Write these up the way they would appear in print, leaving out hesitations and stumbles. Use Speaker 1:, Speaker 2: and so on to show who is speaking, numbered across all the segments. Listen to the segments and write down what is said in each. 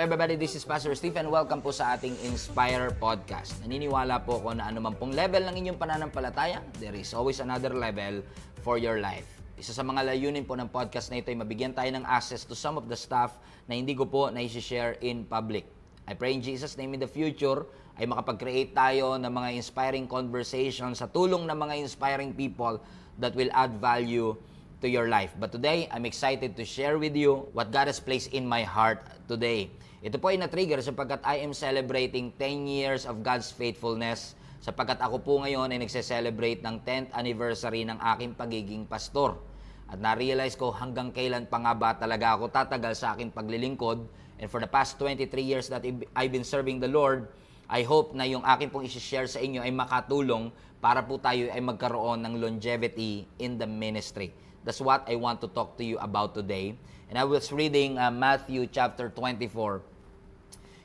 Speaker 1: everybody, this is Pastor Steve and welcome po sa ating Inspire Podcast. Naniniwala po ako na anuman pong level ng inyong pananampalataya, there is always another level for your life. Isa sa mga layunin po ng podcast na ito ay mabigyan tayo ng access to some of the stuff na hindi ko po na-share in public. I pray in Jesus' name in the future ay makapag-create tayo ng mga inspiring conversations sa tulong ng mga inspiring people that will add value to your life. But today, I'm excited to share with you what God has placed in my heart today. Ito po ay na-trigger sapagkat I am celebrating 10 years of God's faithfulness sapagkat ako po ngayon ay nagse-celebrate ng 10th anniversary ng aking pagiging pastor. At na-realize ko hanggang kailan pa nga ba talaga ako tatagal sa aking paglilingkod. And for the past 23 years that I've been serving the Lord, I hope na yung aking pong isi-share sa inyo ay makatulong para po tayo ay magkaroon ng longevity in the ministry. That's what I want to talk to you about today. And I was reading Matthew chapter 24,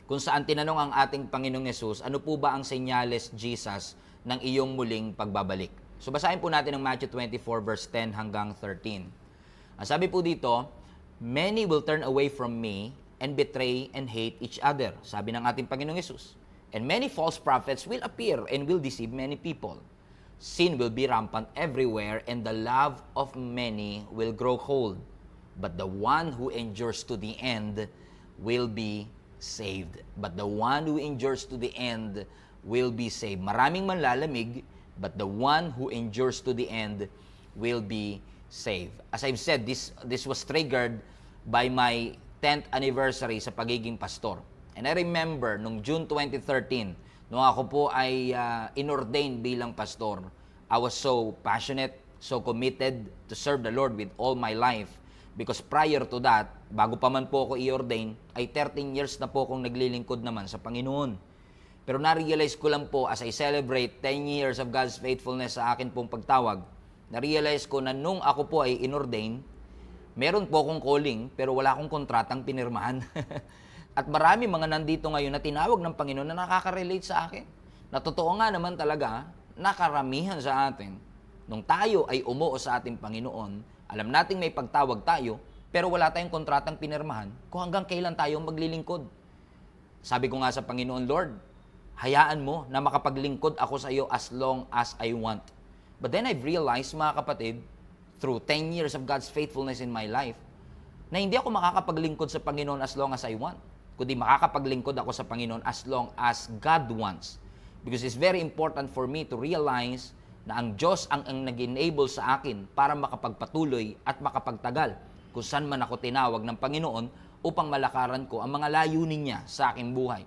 Speaker 1: kung saan tinanong ang ating Panginoong Yesus, ano po ba ang senyales, Jesus, ng iyong muling pagbabalik? So basahin po natin ang Matthew 24 verse 10 hanggang 13. Ang sabi po dito, many will turn away from me and betray and hate each other. Sabi ng ating Panginoong Yesus. And many false prophets will appear and will deceive many people. Sin will be rampant everywhere, and the love of many will grow cold. But the one who endures to the end will be saved. But the one who endures to the end will be saved. Maraming manlalamig, but the one who endures to the end will be saved. As I've said, this was triggered by my 10th anniversary sa pagiging pastor. And I remember, nung June 2013, nung ako po ay inordained bilang pastor, I was so passionate, so committed to serve the Lord with all my life. Because prior to that, bago pa man po ako i-ordain, ay 13 years na po akong naglilingkod naman sa Panginoon. Pero na-realize ko lang po as I celebrate 10 years of God's faithfulness sa akin pong pagtawag, na-realize ko na nung ako po ay inordain, meron po akong calling, pero wala akong kontratang pinirmahan. At marami mga nandito ngayon na tinawag ng Panginoon na nakaka-relate sa akin. Na totoo nga naman talaga, nakaramihan sa atin. Nung tayo ay umuo sa ating Panginoon, alam nating may pagtawag tayo, pero wala tayong kontratang pinirmahan kung hanggang kailan tayo maglilingkod. Sabi ko nga sa Panginoon, Lord, hayaan mo na makapaglingkod ako sa iyo as long as I want. But then I've realized, mga kapatid, through 10 years of God's faithfulness in my life, na hindi ako makakapaglingkod sa Panginoon as long as I want, kundi makakapaglingkod ako sa Panginoon as long as God wants. Because it's very important for me to realize na ang Diyos ang nag-enable sa akin para makapagpatuloy at makapagtagal kung saan man ako tinawag ng Panginoon upang malakaran ko ang mga layunin niya sa aking buhay.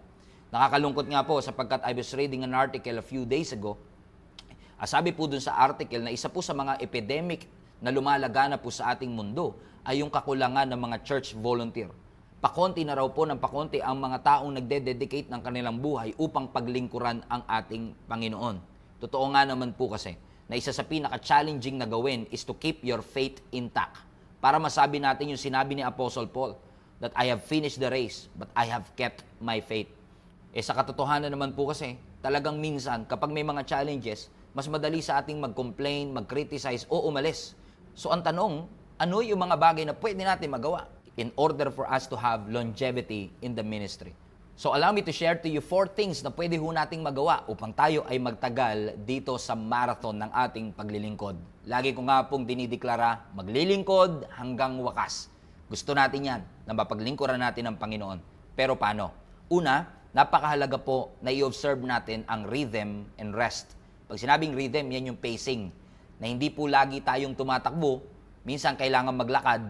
Speaker 1: Nakakalungkot nga po sapagkat I was reading an article a few days ago. Sabi po dun sa article na isa po sa mga epidemic na lumalagana po sa ating mundo ay yung kakulangan ng mga church volunteer. Pakonti na raw po ng pakonti ang mga taong nagde-dedicate ng kanilang buhay upang paglingkuran ang ating Panginoon. Totoo nga naman po kasi na isa sa pinaka-challenging na gawin is to keep your faith intact. Para masabi natin yung sinabi ni Apostle Paul, that I have finished the race, but I have kept my faith. Sa katotohanan naman po kasi, talagang minsan kapag may mga challenges, mas madali sa ating mag-complain, mag-criticize o umalis. So ang tanong, ano yung mga bagay na pwede natin magawa in order for us to have longevity in the ministry? So allow me to share to you 4 things na pwede ho nating magawa upang tayo ay magtagal dito sa marathon ng ating paglilingkod. Lagi ko nga pong dinideklara, maglilingkod hanggang wakas. Gusto natin yan, na mapaglingkuran natin ang Panginoon. Pero paano? Una, napakahalaga po na i-observe natin ang rhythm and rest. Pag sinabing rhythm, yan yung pacing. Na hindi po lagi tayong tumatakbo, minsan kailangan maglakad,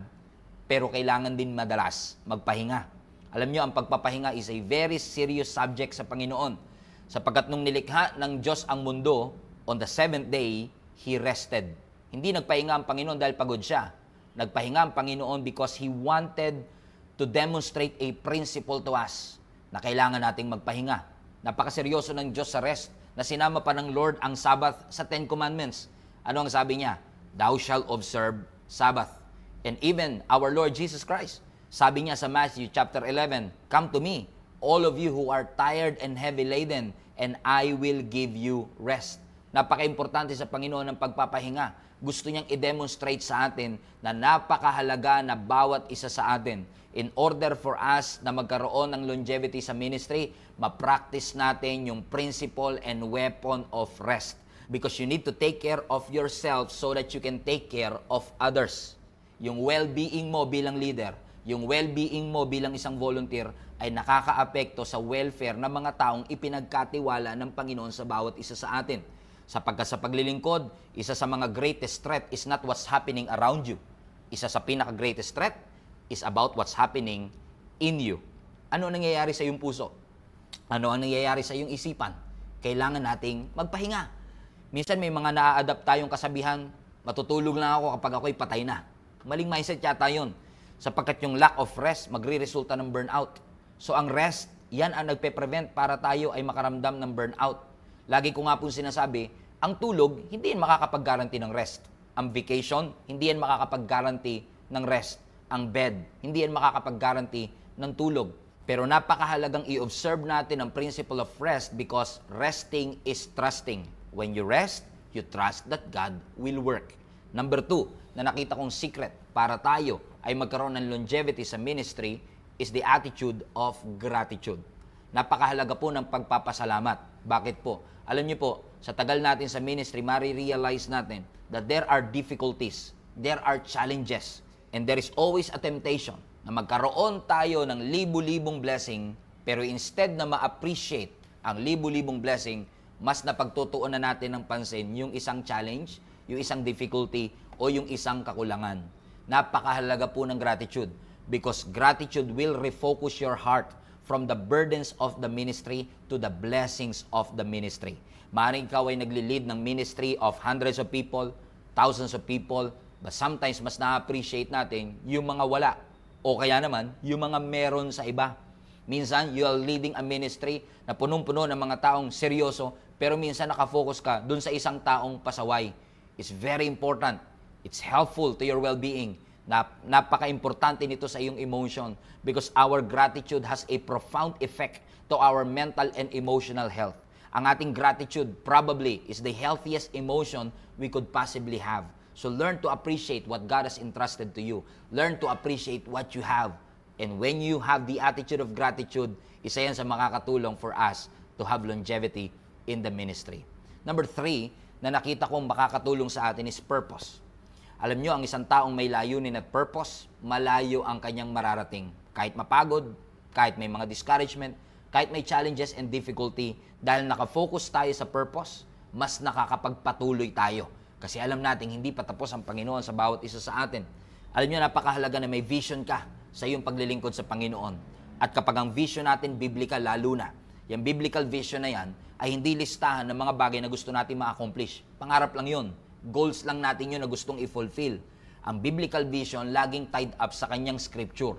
Speaker 1: pero kailangan din madalas magpahinga. Alam nyo, ang pagpapahinga is a very serious subject sa Panginoon. Sapagkat nung nilikha ng Diyos ang mundo, on the 7th day, He rested. Hindi nagpahinga ang Panginoon dahil pagod siya. Nagpahinga ang Panginoon because He wanted to demonstrate a principle to us na kailangan nating magpahinga. Napakaseryoso ng Diyos sa rest na sinama pa ng Lord ang Sabbath sa 10 Commandments. Ano ang sabi niya? Thou shalt observe Sabbath. And even our Lord Jesus Christ, sabi niya sa Matthew chapter 11, come to me, all of you who are tired and heavy laden, and I will give you rest. Napaka-importante sa Panginoon ng pagpapahinga gusto niyang i-demonstrate sa atin na napakahalaga na bawat isa sa atin. In order for us na magkaroon ng longevity sa ministry, ma-practice natin yung principle and weapon of rest. Because you need to take care of yourself so that you can take care of others. Yung well-being mo bilang leader, yung well-being mo bilang isang volunteer ay nakakaapekto sa welfare ng mga taong ipinagkatiwala ng Panginoon sa bawat isa sa atin. Sapagkat sa paglilingkod, isa sa mga greatest threat is not what's happening around you. Isa sa pinaka-greatest threat is about what's happening in you. Ano ang nangyayari sa iyong puso? Ano ang nangyayari sa iyong isipan? Kailangan nating magpahinga. Minsan may mga naa-adapt tayong kasabihan, matutulog lang ako kapag ako'y patay na. Maling mindset yata yun. Sapagkat yung lack of rest, magre-resulta ng burnout. So ang rest, yan ang nagpe-prevent para tayo ay makaramdam ng burnout. Lagi ko nga po sinasabi, ang tulog, hindi yan makakapag-guarantee ng rest. Ang vacation, hindi yan makakapag-guarantee ng rest. Ang bed, hindi yan makakapag-guarantee ng tulog. Pero napakahalagang i-observe natin ang principle of rest because resting is trusting. When you rest, you trust that God will work. Number 2, na nakita kong secret para tayo ay magkaroon ng longevity sa ministry is the attitude of gratitude. Napakahalaga po ng pagpapasalamat. Bakit po? Alam niyo po, sa tagal natin sa ministry, marirealize natin that there are difficulties, there are challenges, and there is always a temptation na magkaroon tayo ng libu-libong blessing, pero instead na ma-appreciate ang libu-libong blessing, mas napagtutuunan natin ng pansin yung isang challenge, yung isang difficulty, o yung isang kakulangan. Napakahalaga po ng gratitude because gratitude will refocus your heart from the burdens of the ministry to the blessings of the ministry. Maaaring ikaw ay nagli-lead ng ministry of hundreds of people, thousands of people, but sometimes mas na-appreciate natin yung mga wala. O kaya naman, yung mga meron sa iba. Minsan, you are leading a ministry na punong-puno ng mga taong seryoso, pero minsan nakafocus ka dun sa isang taong pasaway. It's very important. It's helpful to your well-being. Napaka-importante nito sa iyong emotion because our gratitude has a profound effect to our mental and emotional health. Ang ating gratitude probably is the healthiest emotion we could possibly have. So learn to appreciate what God has entrusted to you. Learn to appreciate what you have. And when you have the attitude of gratitude, isa yan sa makakatulong for us to have longevity in the ministry. Number 3, na nakita kong makakatulong sa atin is purpose. Alam nyo, ang isang taong may layunin at purpose, malayo ang kanyang mararating. Kahit mapagod, kahit may mga discouragement, kahit may challenges and difficulty, dahil nakafocus tayo sa purpose, mas nakakapagpatuloy tayo. Kasi alam natin, hindi pa tapos ang Panginoon sa bawat isa sa atin. Alam nyo, napakahalaga na may vision ka sa iyong paglilingkod sa Panginoon. At kapag ang vision natin, biblical lalo na, yung biblical vision na yan, ay hindi listahan ng mga bagay na gusto natin ma-accomplish. Pangarap lang yun. Goals lang natin yun na gustong i-fulfill. Ang biblical vision laging tied up sa kanyang scripture.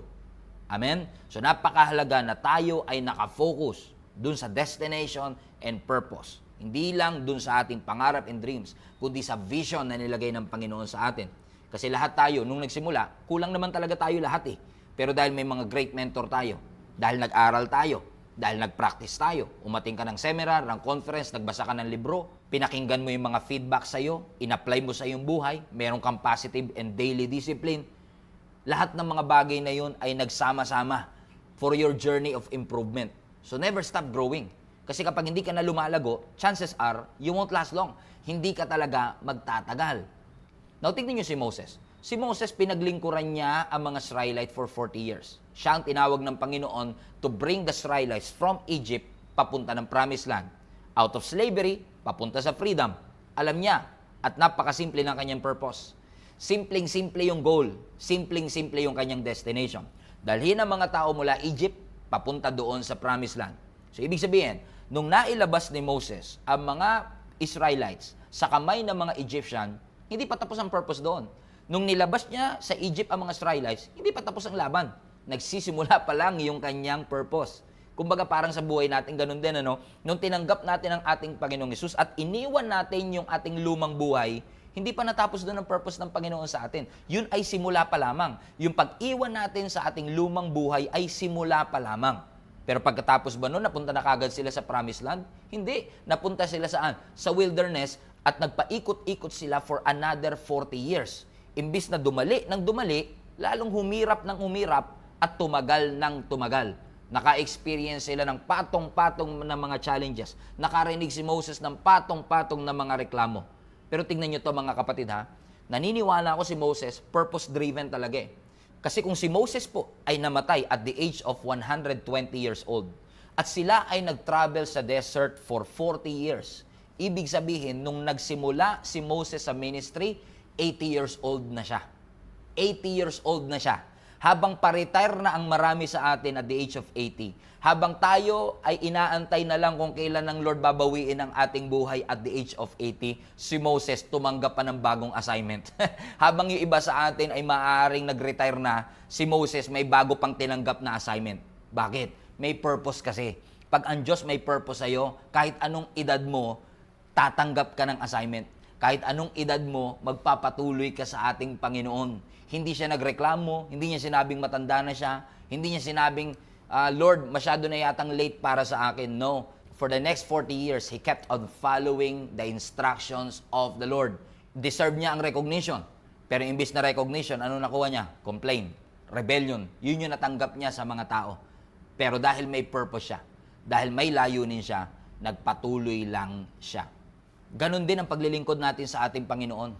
Speaker 1: Amen? So napakahalaga na tayo ay nakafocus dun sa destination and purpose. Hindi lang dun sa ating pangarap and dreams, kundi sa vision na nilagay ng Panginoon sa atin. Kasi lahat tayo, nung nagsimula, kulang naman talaga tayo lahat eh. Pero dahil may mga great mentor tayo, dahil nag-aral tayo, dahil nag-practice tayo, umating ka ng seminar, ng conference, nagbasa ka ng libro, pinakinggan mo yung mga feedback sa'yo, in-apply mo sa iyong buhay, meron kang positive and daily discipline. Lahat ng mga bagay na yun ay nagsama-sama for your journey of improvement. So never stop growing. Kasi kapag hindi ka na lumalago, chances are, you won't last long. Hindi ka talaga magtatagal. Now, tignan nyo si Moses. Si Moses, pinaglingkuran niya ang mga Israelite for 40 years. Siya ang tinawag ng Panginoon to bring the Israelites from Egypt papunta ng Promised Land. Out of slavery, papunta sa freedom. Alam niya at napakasimple ng kanyang purpose. Simpleng-simple yung goal. Simpleng-simple yung kanyang destination. Dalhin ang mga tao mula Egypt, papunta doon sa Promised Land. So, ibig sabihin, nung nailabas ni Moses ang mga Israelites sa kamay ng mga Egyptian, hindi pa tapos ang purpose doon. Nung nilabas niya sa Egypt ang mga Israelites, hindi pa tapos ang laban. Nagsisimula pa lang yung kanyang purpose. Kumbaga parang sa buhay natin, ganun din, ano? Nung tinanggap natin ang ating Panginoong Hesus at iniwan natin yung ating lumang buhay, hindi pa natapos doon ang purpose ng Panginoon sa atin. Yun ay simula pa lamang. Yung pag-iwan natin sa ating lumang buhay ay simula pa lamang. Pero pagkatapos ba noon, napunta na kagad sila sa Promised Land? Hindi. Napunta sila saan? Sa wilderness At nagpaikot-ikot sila for another 40 years. Imbis na dumali ng dumali, lalong humirap ng humirap at tumagal ng tumagal. Naka-experience sila ng patong-patong na mga challenges. Nakarinig si Moses ng patong-patong na mga reklamo. Pero tingnan nyo to mga kapatid ha, naniniwala ako si Moses, purpose-driven talaga eh. Kasi kung si Moses po ay namatay at the age of 120 years old, at sila ay nag-travel sa desert for 40 years, ibig sabihin, nung nagsimula si Moses sa ministry, 80 years old na siya. 80 years old na siya. Habang pa-retire na ang marami sa atin at the age of 80, habang tayo ay inaantay na lang kung kailan ng Lord babawiin ang ating buhay at the age of 80, si Moses tumanggap pa ng bagong assignment. Habang yung iba sa atin ay maaaring nag-retire na, si Moses may bago pang tinanggap na assignment. Bakit? May purpose kasi. Pag ang Diyos may purpose sa'yo, kahit anong edad mo, tatanggap ka ng assignment. Kahit anong edad mo, magpapatuloy ka sa ating Panginoon. Hindi siya nagreklamo, hindi niya sinabing matanda na siya, hindi niya sinabing, Lord, masyado na yatang late para sa akin. No. For the next 40 years, he kept on following the instructions of the Lord. Deserve niya ang recognition. Pero imbis na recognition, ano nakuha niya? Complaint, rebellion. Yun yung natanggap niya sa mga tao. Pero dahil may purpose siya, dahil may layunin siya, nagpatuloy lang siya. Ganon din ang paglilingkod natin sa ating Panginoon.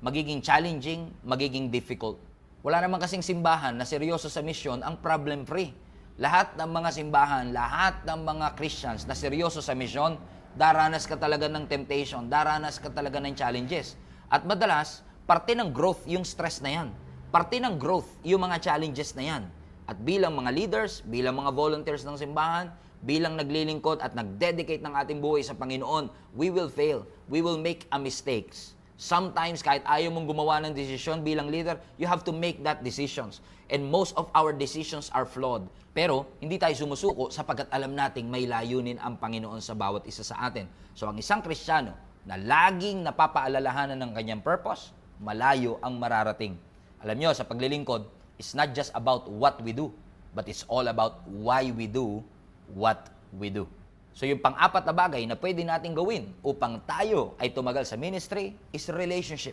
Speaker 1: Magiging challenging, magiging difficult. Wala naman kasing simbahan na seryoso sa misyon ang problem-free. Lahat ng mga simbahan, lahat ng mga Christians na seryoso sa misyon, daranas ka talaga ng temptation, daranas ka talaga ng challenges. At madalas, parte ng growth yung stress na yan. Parte ng growth yung mga challenges na yan. At bilang mga leaders, bilang mga volunteers ng simbahan, bilang naglilingkod at nag-dedicate ng ating buhay sa Panginoon, we will fail. We will make a mistakes. Sometimes, kahit ayaw mong gumawa ng desisyon bilang leader, you have to make that decisions. And most of our decisions are flawed. Pero, hindi tayo sumusuko sapagkat alam nating may layunin ang Panginoon sa bawat isa sa atin. So, ang isang Kristiyano na laging napapaalalahanan ng kanyang purpose, malayo ang mararating. Alam nyo, sa paglilingkod, it's not just about what we do, but it's all about why we do what we do. So yung pang-apat na bagay na pwede natin gawin upang tayo ay tumagal sa ministry is relationship.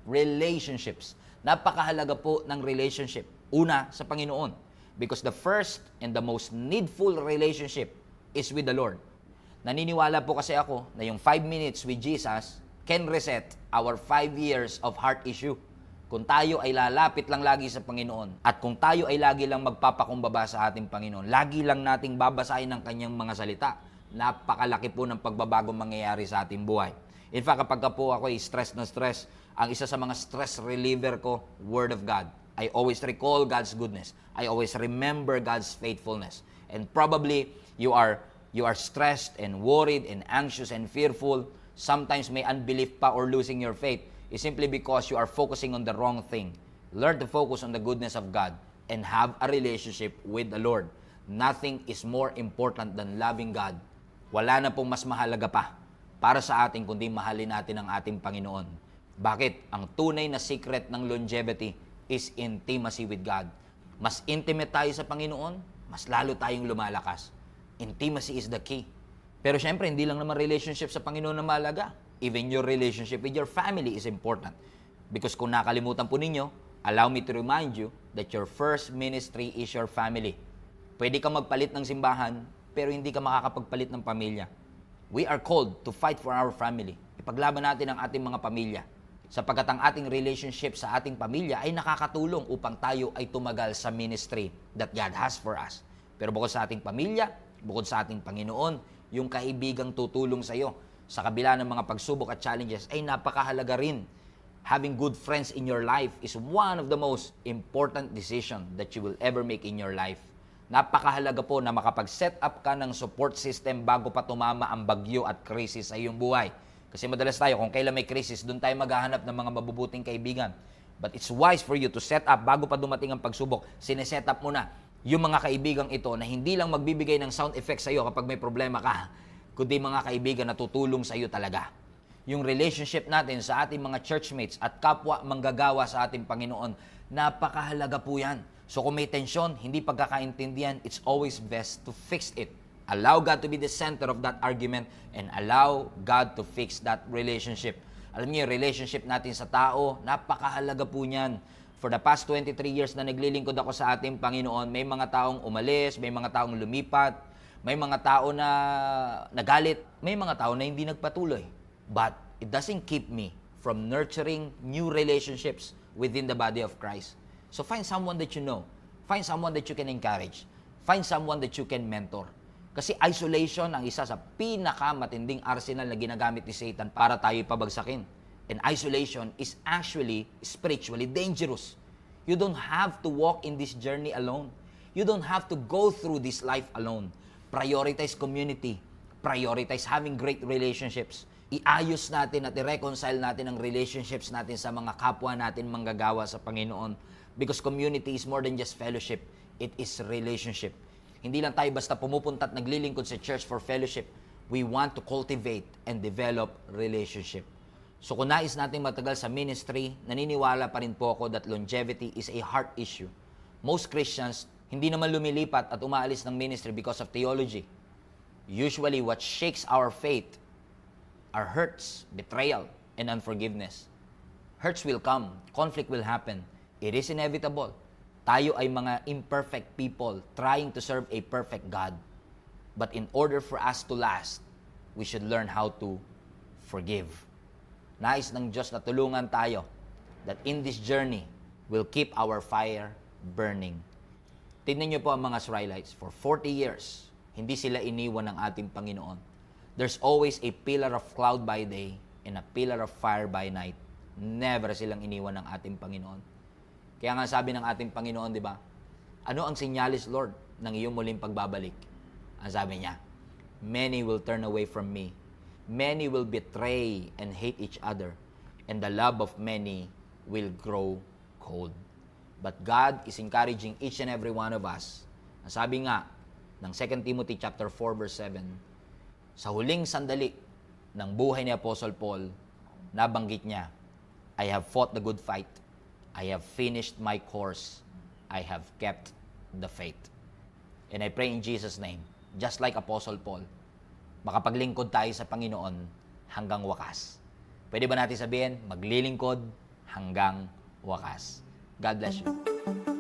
Speaker 1: Relationships. Napakahalaga po ng relationship. Una, sa Panginoon. Because the first and the most needful relationship is with the Lord. Naniniwala po kasi ako na yung 5 minutes with Jesus can reset our 5 years of heart issue. Kung tayo ay lalapit lang lagi sa Panginoon at kung tayo ay lagi lang magpapakumbaba sa ating Panginoon, lagi lang nating babasahin ang kanyang mga salita, napakalaki po ng pagbabagong mangyayari sa ating buhay. In fact, kapag po ako ay stress na stress, ang isa sa mga stress reliever ko, Word of God. I always recall God's goodness. I always remember God's faithfulness. And probably you are stressed and worried and anxious and fearful. Sometimes may unbelief pa or losing your faith. Is simply because you are focusing on the wrong thing. Learn to focus on the goodness of God and have a relationship with the Lord. Nothing is more important than loving God. Wala na pong mas mahalaga pa para sa atin kundi mahalin natin ang ating Panginoon. Bakit? Ang tunay na secret ng longevity is intimacy with God. Mas intimate tayo sa Panginoon, mas lalo tayong lumalakas. Intimacy is the key. Pero syempre, hindi lang naman relationship sa Panginoon na mahalaga. Even your relationship with your family is important. Because kung nakalimutan po ninyo, allow me to remind you that your first ministry is your family. Pwede kang magpalit ng simbahan, pero hindi ka makakapagpalit ng pamilya. We are called to fight for our family. Ipaglaban natin ang ating mga pamilya. Sapagkat ang ating relationship sa ating pamilya ay nakakatulong upang tayo ay tumagal sa ministry that God has for us. Pero bukod sa ating pamilya, bukod sa ating Panginoon, yung kaibigang tutulong sa iyo, sa kabila ng mga pagsubok at challenges, ay napakahalaga rin. Having good friends in your life is one of the most important decision that you will ever make in your life. Napakahalaga po na makapag-set up ka ng support system bago pa tumama ang bagyo at krisis sa iyong buhay. Kasi madalas tayo, kung kailan may krisis, doon tayo maghahanap ng mga mabubuting kaibigan. But it's wise for you to set up, bago pa dumating ang pagsubok, sineset up mo na yung mga kaibigang ito na hindi lang magbibigay ng sound effects sa iyo kapag may problema ka, kundi mga kaibigan na tutulong sa iyo talaga. Yung relationship natin sa ating mga churchmates at kapwa manggagawa sa ating Panginoon, napakahalaga po yan. So kung may tensyon, hindi pagkakaintindihan, it's always best to fix it Allow God to be the center of that argument and allow God to fix that relationship. Alam niyo, yung relationship natin sa tao, napakahalaga po niyan. For the past 23 years na naglilingkod ako sa ating Panginoon, may mga taong umalis, may mga taong lumipat, may mga tao na nagalit, may mga tao na hindi nagpatuloy. But it doesn't keep me from nurturing new relationships within the body of Christ. So find someone that you know. Find someone that you can encourage. Find someone that you can mentor. Kasi isolation ang isa sa pinakamatinding arsenal na ginagamit ni Satan para tayo pabagsakin. And isolation is actually spiritually dangerous. You don't have to walk in this journey alone. You don't have to go through this life alone. Prioritize community. Prioritize having great relationships. Iayos natin at i-reconcile natin ang relationships natin sa mga kapwa natin manggagawa sa Panginoon. Because community is more than just fellowship. It is relationship. Hindi lang tayo basta pumupunta at naglilingkod sa church for fellowship. We want to cultivate and develop relationship. So kung nais natin matagal sa ministry, naniniwala pa rin po ako that longevity is a heart issue. Most Christians, hindi naman lumilipat at umaalis ng ministry because of theology. Usually, what shakes our faith are hurts, betrayal, and unforgiveness. Hurts will come. Conflict will happen. It is inevitable. Tayo ay mga imperfect people trying to serve a perfect God. But in order for us to last, we should learn how to forgive. Nais ng Diyos na tulungan tayo that in this journey, we'll keep our fire burning. Tignan niyo po ang mga Israelites. For 40 years, hindi sila iniwan ng ating Panginoon. There's always a pillar of cloud by day and a pillar of fire by night. Never silang iniwan ng ating Panginoon. Kaya nga sabi ng ating Panginoon, di ba? Ano ang sinyalis, Lord, ng iyong muling pagbabalik? Ang sabi niya, many will turn away from me. Many will betray and hate each other. And the love of many will grow cold. But God is encouraging each and every one of us. Ang sabi nga ng 2 Timothy chapter 4 verse 7, sa huling sandali ng buhay ni Apostle Paul, nabanggit niya, I have fought the good fight. I have finished my course. I have kept the faith. And I pray in Jesus' name, just like Apostle Paul, makapaglingkod tayo sa Panginoon hanggang wakas. Pwede ba natin sabihin, maglilingkod hanggang wakas? God bless you.